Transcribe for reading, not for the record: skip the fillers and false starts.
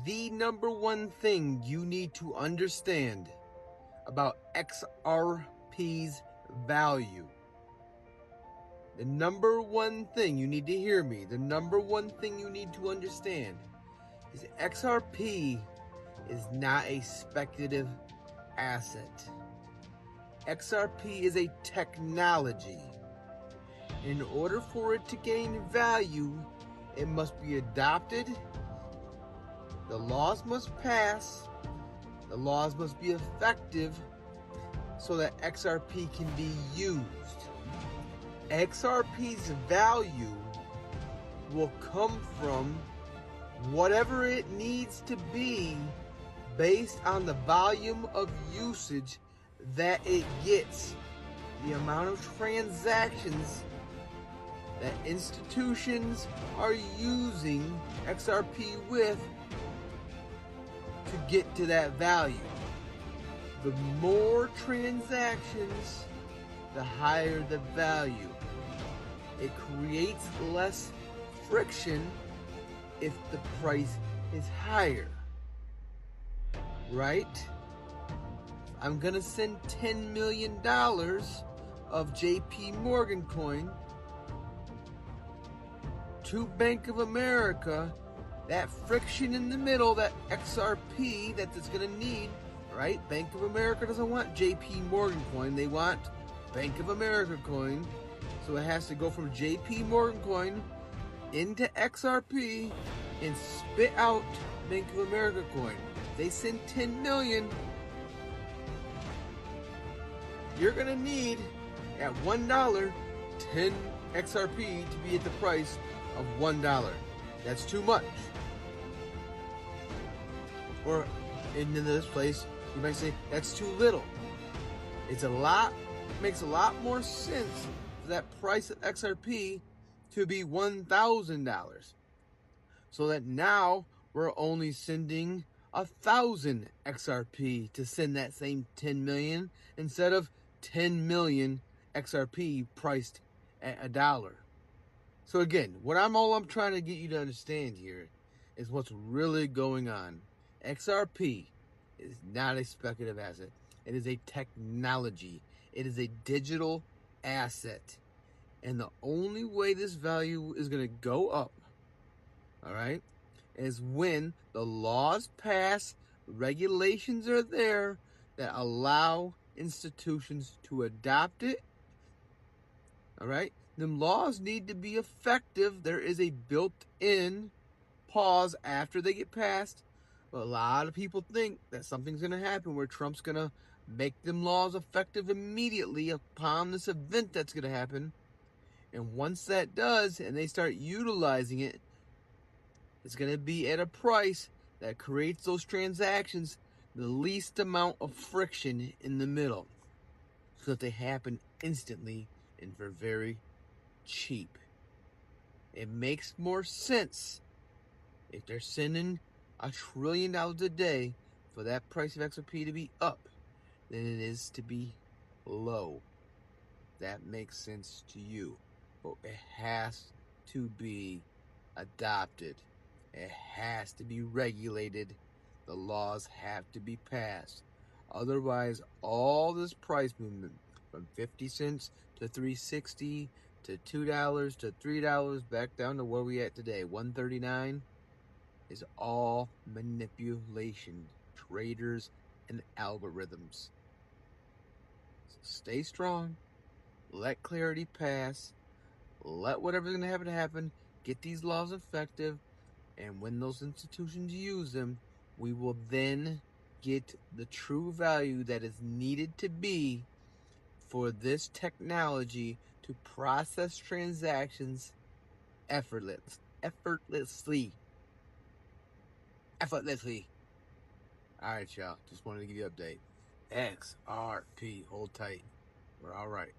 the number one thing you need to understand about XRP's value. The number one thing you need to hear me, the number one thing you need to understand is XRP is not a speculative asset. XRP is a technology. In order for it to gain value, it must be adopted, the laws must pass, the laws must be effective so that XRP can be used. XRP's value will come from whatever it needs to be based on the volume of usage that it gets, the amount of transactions that institutions are using XRP with to get to that value. The more transactions, the higher the value. It creates less friction if the price is higher. Right? I'm gonna send $10 million of JP Morgan coin to Bank of America. That friction in the middle, that XRP that it's gonna need, right? Bank of America doesn't want JP Morgan coin, they want Bank of America coin. So it has to go from JP Morgan coin into XRP and spit out Bank of America coin. They send 10 million. You're gonna need at $1 10 XRP to be at the price of $1. That's too much. Or in this place, you might say that's too little. It's a lot, makes a lot more sense for that price of XRP to be $1,000. So that now we're only sending 1,000 XRP to send that same 10 million instead of 10 million XRP priced at $1. So again, what I'm trying to get you to understand here is what's really going on. XRP is not a speculative asset. It is a technology. It is a digital asset. And the only way this value is going to go up, all right, is when the laws pass, regulations are there that allow institutions to adopt it. All right, the laws need to be effective. There is a built-in pause after they get passed. But a lot of people think that something's going to happen where Trump's going to make them laws effective immediately upon this event that's going to happen. And once that does, and they start utilizing it, it's going to be at a price that creates those transactions, the least amount of friction in the middle, so that they happen instantly and for very cheap. It makes more sense if they're sending $1 trillion a day for that price of XRP to be up than it is to be low. That makes sense to you. But it has to be adopted. It has to be regulated. The laws have to be passed. Otherwise, all this price movement from 50 cents to 360 to $2 to $3 back down to where we at today, 139, is all manipulation, traders and algorithms. So stay strong, let clarity pass, let whatever's going to happen, get these laws effective, and when those institutions use them, we will then get the true value that is needed to be for this technology to process transactions effortlessly. All right, y'all. Just wanted to give you an update. XRP. Hold tight. We're all right.